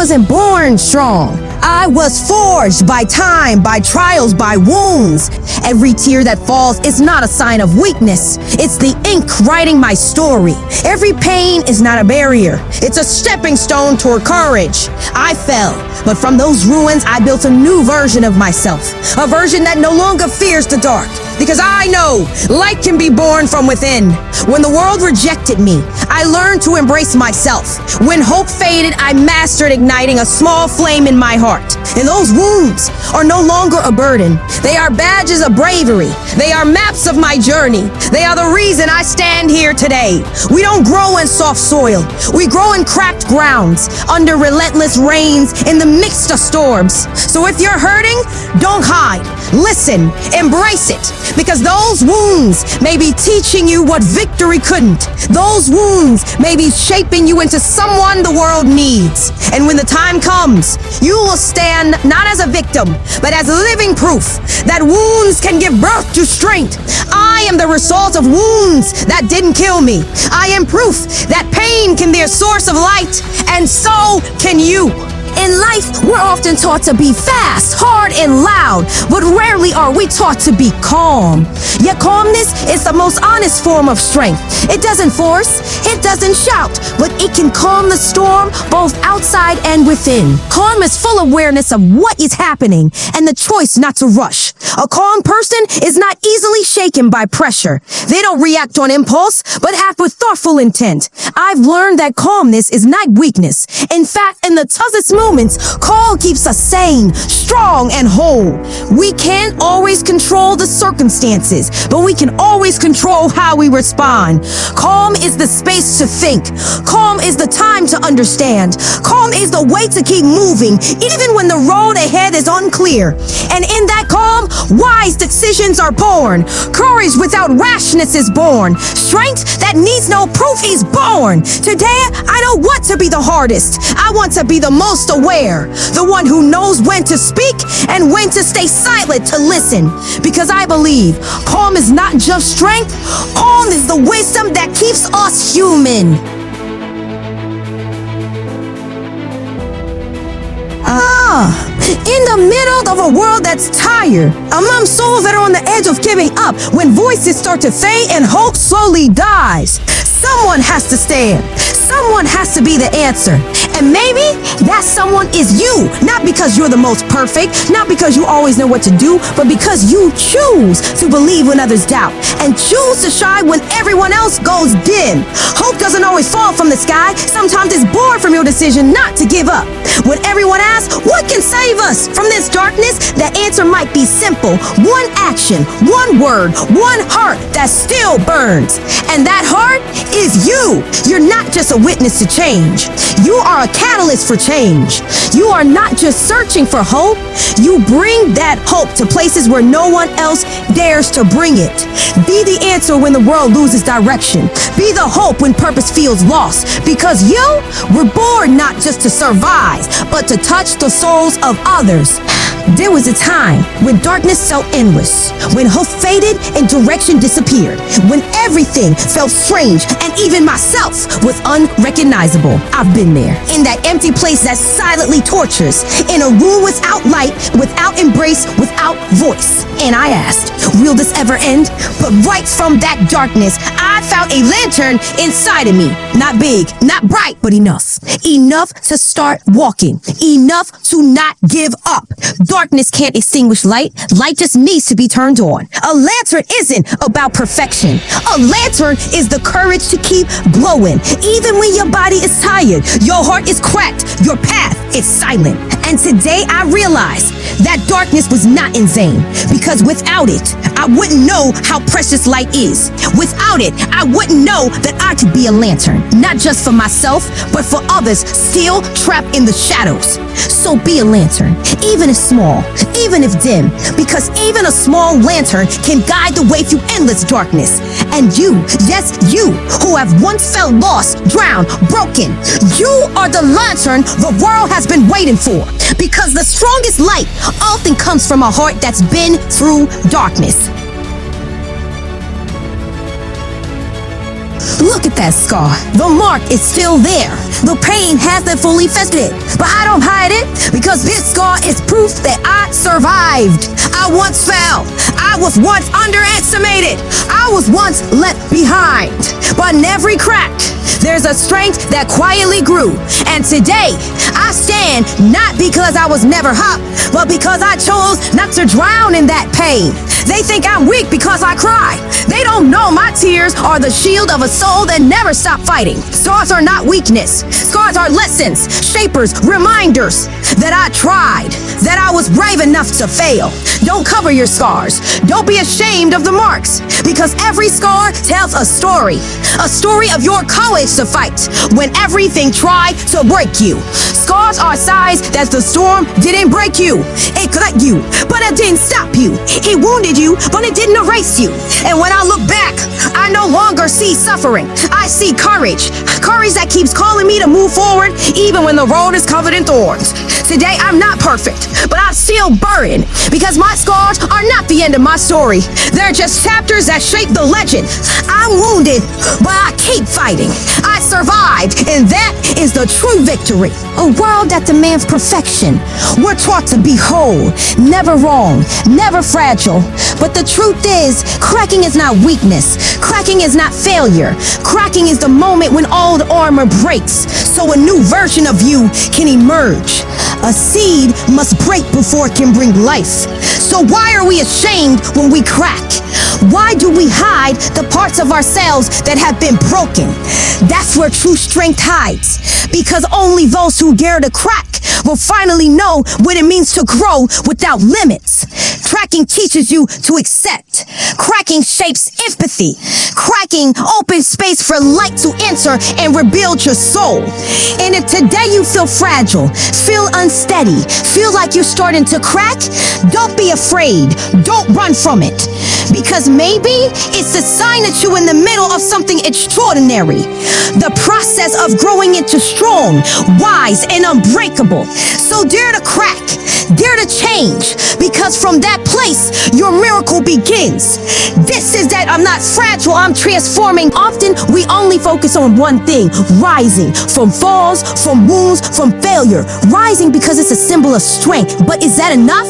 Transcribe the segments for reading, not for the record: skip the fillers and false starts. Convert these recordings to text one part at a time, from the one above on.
wasn't born strong. I was forged by time, by trials, by wounds. Every tear that falls is not a sign of weakness. It's the ink writing my story. Every pain is not a barrier. It's a stepping stone toward courage. I fell, but from those ruins, I built a new version of myself. A version that no longer fears the dark. Because I know light can be born from within. When the world rejected me, I learned to embrace myself. When hope faded, I mastered igniting a small flame in my heart. And those wounds are no longer a burden. They are badges of bravery. They are maps of my journey. They are the reason I stand here today. We don't grow in soft soil. We grow in cracked grounds, under relentless rains, in the midst of storms. So if you're hurting, don't hide. Listen, embrace it. Because those wounds may be teaching you what victory couldn't. Those wounds may be shaping you into someone the world needs. And when the time comes, you will stand not as a victim, but as living proof that wounds can give birth to strength. I am the result of wounds that didn't kill me. I am proof that pain can be a source of light, and so can you. In life, we're often taught to be fast, hard, and loud, but rarely are we taught to be calm. Yet calmness is the most honest form of strength. It doesn't force, it doesn't shout, but it can calm the storm both outside and within. Calm is full awareness of what is happening and the choice not to rush. A calm person is not easily shaken by pressure. They don't react on impulse, but act with thoughtful intent. I've learned that calmness is not weakness. In fact, in the toughest moments, calm keeps us sane, strong, and whole. We can't always control the circumstances, but we can always control how we respond. Calm is the space to think. Calm is the time to understand. Calm is the way to keep moving, even when the road ahead is unclear. And in that calm, wise decisions are born. Courage without rashness is born. Strength that needs no proof is born. Today, I don't want to be the hardest. I want to be the most aware. The one who knows when to speak and when to stay silent to listen. Because I believe calm is not just strength. Calm is the wisdom that keeps us human. In the middle of a world that's tired, among souls that are on the edge of giving up, when voices start to fade and hope slowly dies, someone has to stand. Someone has to be the answer. And maybe that someone is you. Not because you're the most perfect, not because you always know what to do, but because you choose to believe when others doubt and choose to shine when everyone else goes dim. Hope doesn't always fall from the sky. Sometimes it's born from your decision not to give up. When everyone asks, what can save us from this darkness? The answer might be simple. One action, one word, one heart that still burns. And that heart is you. You're not just a witness to change. You are a catalyst for change. You are not just searching for hope. You bring that hope to places where no one else dares to bring it. Be the answer when the world loses direction. Be the hope when purpose feels lost. Because you were born not just to survive, but to touch the souls of others. There was a time when darkness felt endless, when hope faded and direction disappeared, when everything felt strange and even myself was unrecognizable. I've been there, in that empty place that silently tortures, in a room without light, without embrace, without voice. And I asked, will this ever end? But right from that darkness, I found a lantern inside of me. Not big, not bright, but enough. Enough to start walking. Enough to not give up. Darkness can't extinguish light. Light just needs to be turned on. A lantern isn't about perfection. A lantern is the courage to keep glowing. Even when your body is tired, your heart is cracked, your path is silent. And today I realize that darkness was not in vain. Because without it, I wouldn't know how precious light is. Without it, I wouldn't know that I could be a lantern. Not just for myself, but for others still trapped in the shadows. So be a lantern, even if small, even if dim, because even a small lantern can guide the way through endless darkness. And you, yes, you, who have once felt lost, drowned, broken, you are the lantern the world has been waiting for. Because the strongest light often comes from a heart that's been through darkness. Look at that scar. The mark is still there. The pain hasn't fully festered, but I don't hide it because this scar is proof that I survived. I once fell. I was once underestimated. I was once left behind. But in every crack, there's a strength that quietly grew. And today, I stand not because I was never up, but because I chose not to drown in that pain. They think I'm weak because I cry. They don't know my tears are the shield of a soul that never stopped fighting. Scars are not weakness. Scars are lessons, shapers, reminders that I tried, that I was brave enough to fail. Don't cover your scars. Don't be ashamed of the marks, because every scar tells a story of your courage to fight when everything tried to break you. Scars are signs that the storm didn't break you. It cut you, but it didn't stop you. It wounded you, but it didn't erase you. And when I look back, I no longer see suffering. I see courage. Courage that keeps calling me to move forward even when the road is covered in thorns. Today, I'm not perfect, but I'm still burdened because my scars are not the end of my story. They're just chapters that shape the legend. I'm wounded, but I keep fighting. I survived, and that is the true victory. A world that demands perfection. We're taught to be whole, never wrong, never fragile. But the truth is, cracking is not weakness. Cracking is not failure. Cracking is the moment when old armor breaks, so a new version of you can emerge. A seed must break before it can bring life. So why are we ashamed when we crack? Why do we hide the parts of ourselves that have been broken? That's where true strength hides. Because only those who dare to crack will finally know what it means to grow without limits. Cracking teaches you to accept. Cracking shapes empathy. Cracking opens space for light to enter and rebuild your soul. And if today you feel fragile, feel unsteady, feel like you're starting to crack, don't be afraid. Don't run from it. Because maybe it's a sign that you're in the middle of something extraordinary. The process of growing into strong, wise, and unbreakable. So dare to crack, dare to change, because from that place, your miracle begins. This is that I'm not fragile, I'm transforming. Often, we only focus on one thing, rising from falls, from wounds, from failure. Rising because it's a symbol of strength. But is that enough?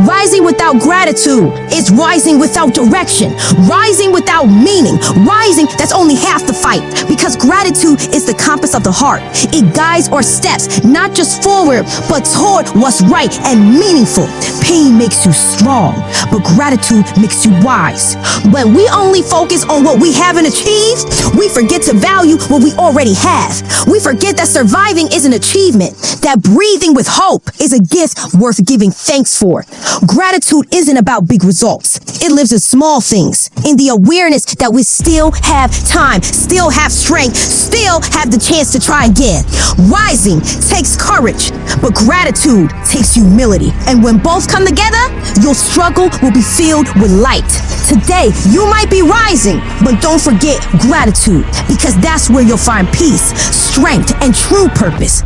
Rising without gratitude is rising without direction. Rising without meaning. Rising, that's only half the fight. Because gratitude is the compass of the heart. It guides our steps, not just forward, but toward what's right and meaningful. Pain makes you strong, but gratitude makes you wise. When we only focus on what we haven't achieved, we forget to value what we already have. We forget that surviving is an achievement, that breathing with hope is a gift worth giving thanks for. Gratitude isn't about big results. It lives in small things, in the awareness that we still have time, still have strength, still have the chance to try again. Rising takes courage, but gratitude takes humility. And when both come together, your struggle will be filled with light. Today, you might be rising, but don't forget gratitude, because that's where you'll find peace, strength, and true purpose.